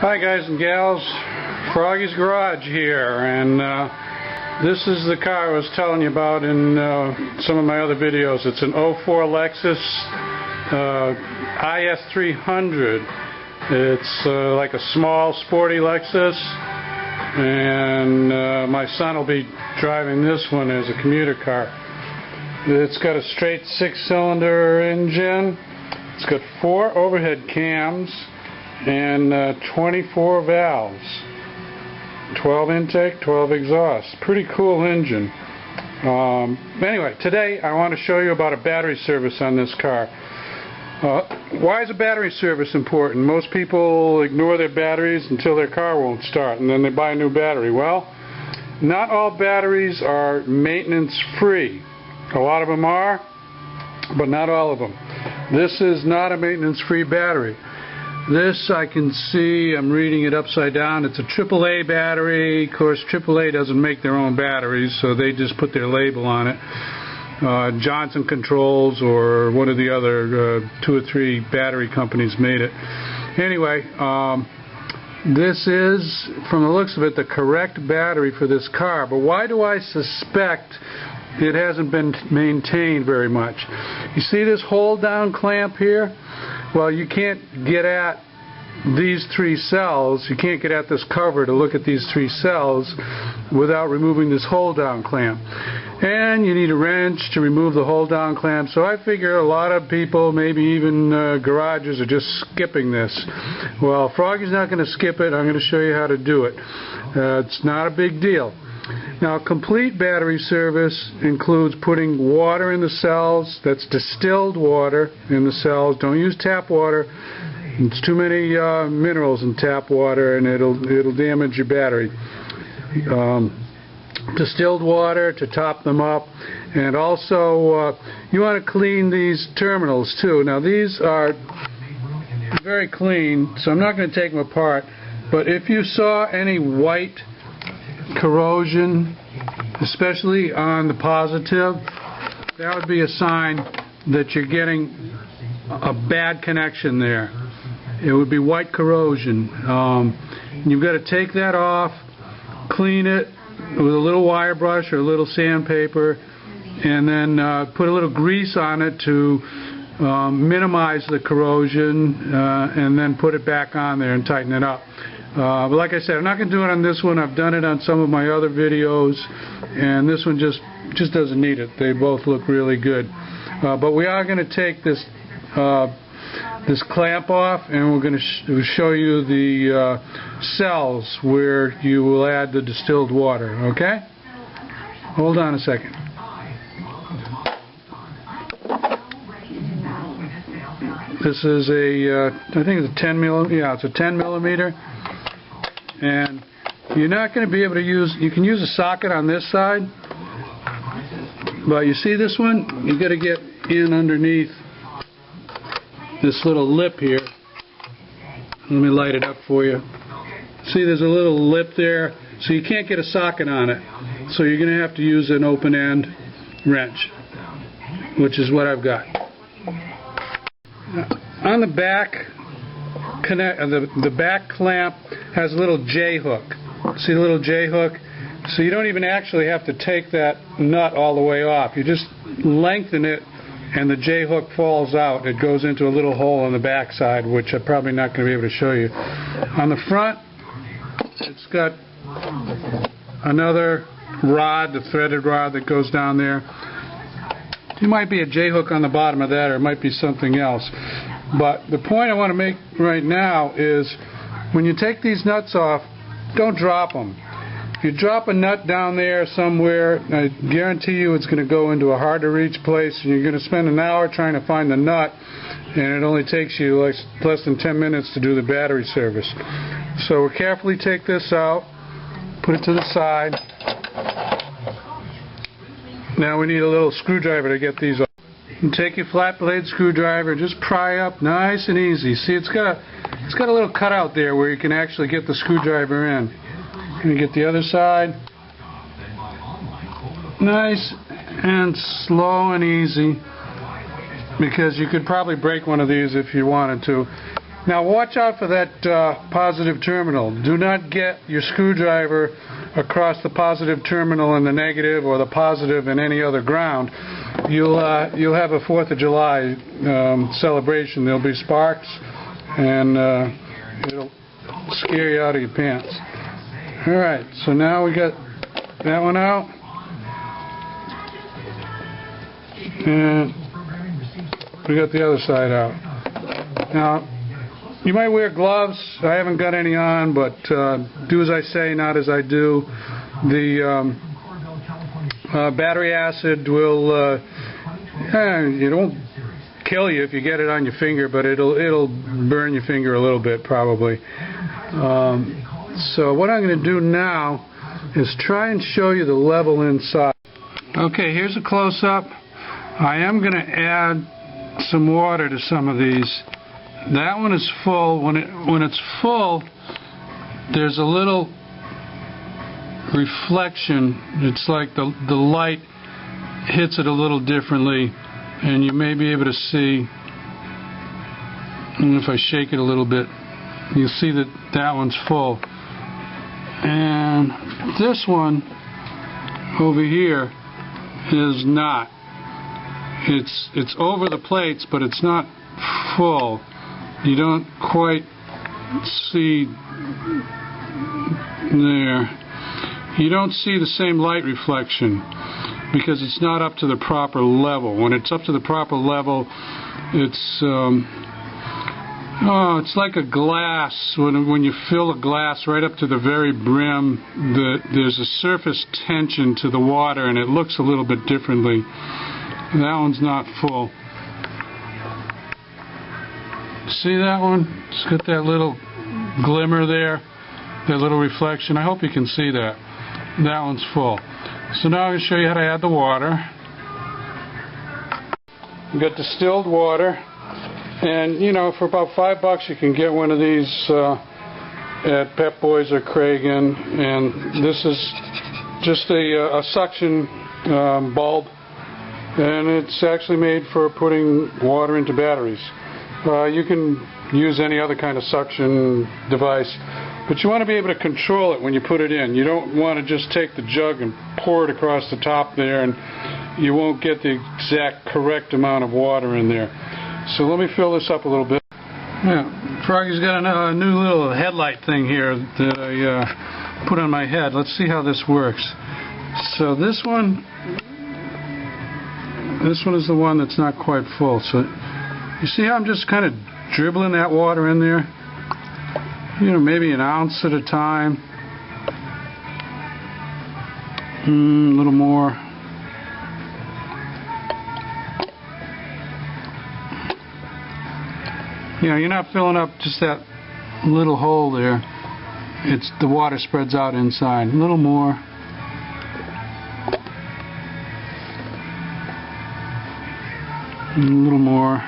Hi guys and gals, Froggy's Garage here, and this is the car I was telling you about in some of my other videos. It's an 04 Lexus IS300. It's like a small sporty Lexus, and my son will be driving this one as a commuter car. It's got a straight 6-cylinder engine. It's got 4 overhead cams and 24 valves, 12 intake, 12 exhaust. Pretty cool engine. Anyway, today I want to show you about a battery service on this car. Why is a battery service important? Most people ignore their batteries until their car won't start, and then they buy a new battery. Well, not all batteries are maintenance free. A lot of them are, but not all of them. This is not a maintenance free battery. This, I can see, I'm reading it upside down, it's a AAA battery. Of course, AAA doesn't make their own batteries, so they just put their label on it. Johnson Controls or one of the other 2 or 3 battery companies made it. Anyway, this is, from the looks of it, the correct battery for this car. But why do I suspect it hasn't been maintained very much? You see this hold down clamp here? Well, you can't get at these 3 cells, you can't get at this cover to look at these 3 cells without removing this hold down clamp. And you need a wrench to remove the hold down clamp, so I figure a lot of people, maybe even garages, are just skipping this. Well, Froggy's not going to skip it. I'm going to show you how to do it. It's not a big deal. Now, complete battery service includes putting water in the cells. That's distilled water in the cells. Don't use tap water. It's too many minerals in tap water, and it'll damage your battery. Distilled water to top them up, and also you want to clean these terminals too. Now, these are very clean, so I'm not going to take them apart. But if you saw any white corrosion, especially on the positive, that would be a sign that you're getting a bad connection there. It would be white corrosion. You've got to take that off, clean it with a little wire brush or a little sandpaper, and then put a little grease on it to minimize the corrosion, and then put it back on there and tighten it up. But like I said, I'm not going to do it on this one. I've done it on some of my other videos, and this one just doesn't need it. They both look really good. But we are going to take this clamp off, and we're going to show you the cells where you will add the distilled water. Okay? Hold on a second. This is a, I think it's a 10 millimeter. Yeah, it's a 10 millimeter. And you're not going to be able to use, you can use a socket on this side, but you see this one? You got to get in underneath this little lip here. Let me light it up for you. See, there's a little lip there, so you can't get a socket on it. So you're going to have to use an open end wrench, which is what I've got. On the back, the back clamp has a little J-hook. See the little J-hook? So you don't even actually have to take that nut all the way off. You just lengthen it, and the J-hook falls out. It goes into a little hole on the back side, which I'm probably not going to be able to show you. On the front, it's got another rod, the threaded rod that goes down there. There might be a J-hook on the bottom of that, or it might be something else. But the point I want to make right now is when you take these nuts off, don't drop them. If you drop a nut down there somewhere, I guarantee you it's going to go into a hard to reach place, and you're going to spend an hour trying to find the nut, and it only takes you like less than 10 minutes to do the battery service. So we'll carefully take this out, put it to the side. Now we need a little screwdriver to get these off. And take your flat blade screwdriver, just pry up nice and easy. See, it's got a little cutout there where you can actually get the screwdriver in. And get the other side. Nice and slow and easy, because you could probably break one of these if you wanted to. Now watch out for that positive terminal. Do not get your screwdriver across the positive terminal and the negative, or the positive and any other ground. You'll have a 4th of July celebration. There'll be sparks, and it'll scare you out of your pants. Alright, so now we got that one out. And we got the other side out. Now, you might wear gloves. I haven't got any on, but do as I say, not as I do. The battery acid will, it won't kill you if you get it on your finger, but it'll burn your finger a little bit probably. So what I'm going to do now is try and show you the level inside. Okay, here's a close-up. I am going to add some water to some of these. That one is full. When it's full, there's a little reflection. It's like the light hits it a little differently, and you may be able to see, and if I shake it a little bit, you'll see that that one's full. And this one over here is not. It's over the plates, but it's not full. You don't quite see there. You don't see the same light reflection because it's not up to the proper level. When it's up to the proper level, it's like a glass. When you fill a glass right up to the very brim, there's a surface tension to the water, and it looks a little bit differently. That one's not full. See that one? It's got that little glimmer there, that little reflection. I hope you can see that. That one's full. So now I'm going to show you how to add the water. You've got distilled water, and you know, for about $5 you can get one of these at Pep Boys or Kragen, and this is just a suction bulb, and it's actually made for putting water into batteries. You can use any other kind of suction device, but you want to be able to control it when you put it in. You don't want to just take the jug and pour it across the top there, and you won't get the exact correct amount of water in there. So let me fill this up a little bit. Yeah, Froggy's got a new little headlight thing here that I put on my head. Let's see how this works. So this one is the one that's not quite full. So you see how I'm just kind of dribbling that water in there? You know, maybe an ounce at a time. A little more. You know, you're not filling up just that little hole there. It's the water spreads out inside. A little more. A little more.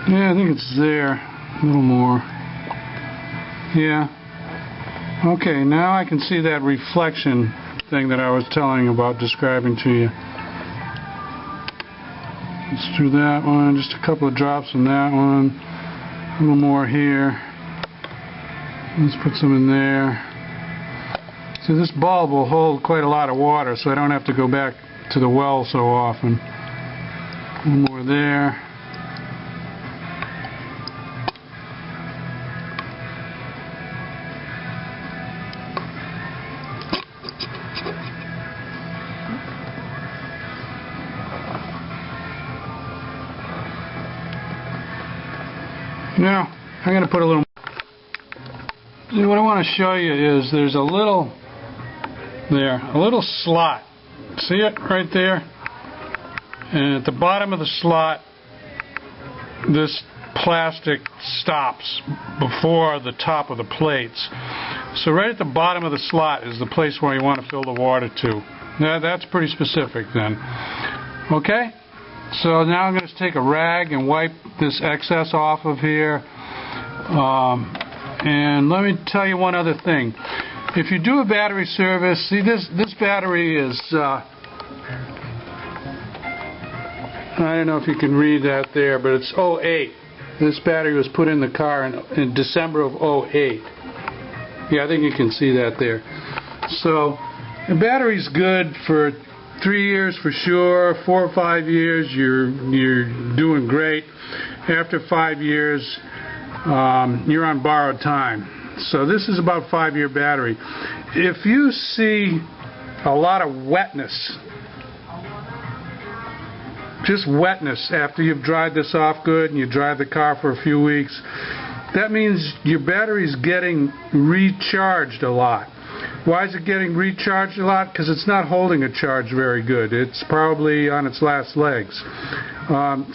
Yeah, I think it's there. A little more. Yeah. Okay, now I can see that reflection thing that I was telling you about, describing to you. Let's do that one. Just a couple of drops on that one. A little more here. Let's put some in there. So this bulb will hold quite a lot of water, so I don't have to go back to the well so often. A little more there. Now, I'm going to put a little... See, what I want to show you is there's a little... There, a little slot. See it right there? And at the bottom of the slot, this plastic stops before the top of the plates. So right at the bottom of the slot is the place where you want to fill the water to. Now, that's pretty specific then. Okay? So now I'm going to take a rag and wipe this excess off of here. And let me tell you one other thing. If you do a battery service, see this battery is I don't know if you can read that there, but it's 08. This battery was put in the car in December of 08. Yeah, I think you can see that there. So the battery's good for 3 years for sure. 4 or 5 years, you're doing great. After 5 years, you're on borrowed time. So this is about 5-year battery. If you see a lot of wetness, just wetness after you've dried this off good and you drive the car for a few weeks, that means your battery's getting recharged a lot. Why is it getting recharged a lot? Because it's not holding a charge very good. It's probably on its last legs.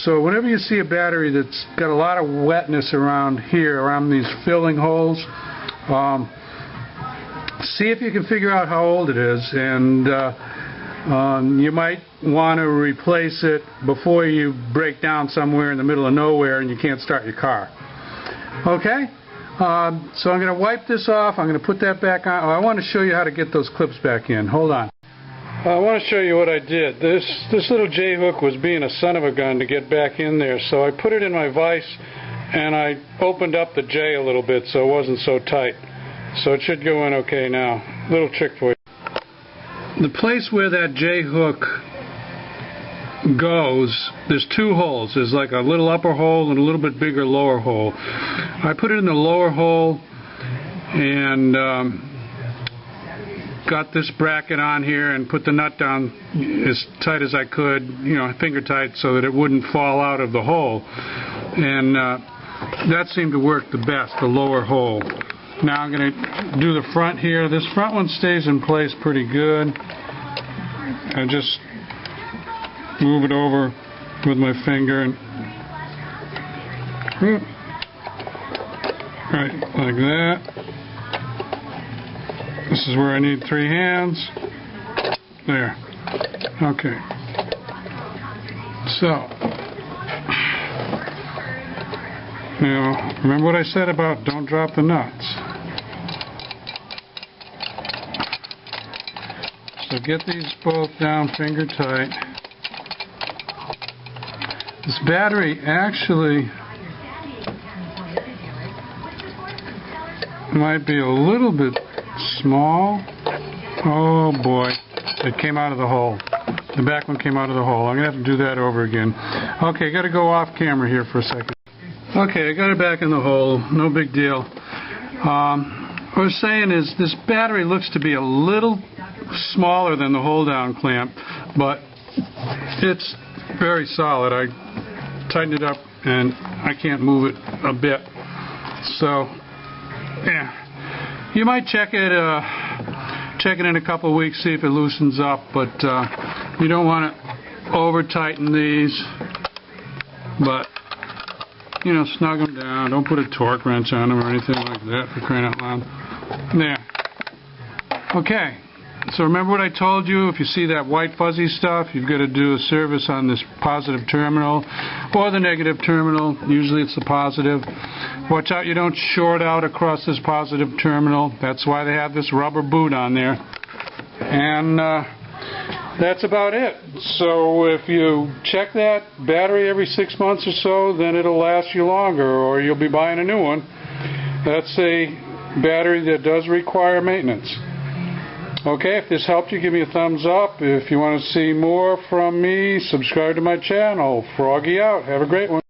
So whenever you see a battery that's got a lot of wetness around here, around these filling holes, see if you can figure out how old it is, and you might want to replace it before you break down somewhere in the middle of nowhere and you can't start your car. Okay? So I'm going to wipe this off. I'm going to put that back on. Oh, I want to show you how to get those clips back in. Hold on. I want to show you what I did. This little J-hook was being a son of a gun to get back in there, so I put it in my vise and I opened up the J a little bit so it wasn't so tight. So it should go in okay now. Little trick for you. The place where that J-hook goes, there's 2 holes. There's like a little upper hole and a little bit bigger lower hole. I put it in the lower hole and got this bracket on here and put the nut down as tight as I could, finger tight, so that it wouldn't fall out of the hole. And that seemed to work the best, the lower hole. Now I'm going to do the front here. This front one stays in place pretty good. I just move it over with my finger and right like that. This is where I need 3 hands. There. Okay. So now remember what I said about don't drop the nuts. So get these both down finger tight. This battery actually might be a little bit small. Oh boy, it came out of the hole. The back one came out of the hole. I'm going to have to do that over again. Okay, got to go off camera here for a second. Okay, I got it back in the hole. No big deal. What I was saying is this battery looks to be a little smaller than the hold-down clamp, but it's very solid. I tightened it up and I can't move it a bit. So, yeah, you might check it in a couple of weeks, see if it loosens up, but you don't want to over-tighten these, but snug them down. Don't put a torque wrench on them or anything like that, for crying out loud. There. Okay. So remember what I told you? If you see that white fuzzy stuff, you've got to do a service on this positive terminal or the negative terminal. Usually it's the positive. Watch out you don't short out across this positive terminal. That's why they have this rubber boot on there. And that's about it. So if you check that battery every 6 months or so, then it'll last you longer, or you'll be buying a new one. That's a battery that does require maintenance. Okay, if this helped you, give me a thumbs up. If you want to see more from me, subscribe to my channel. Froggy out. Have a great one.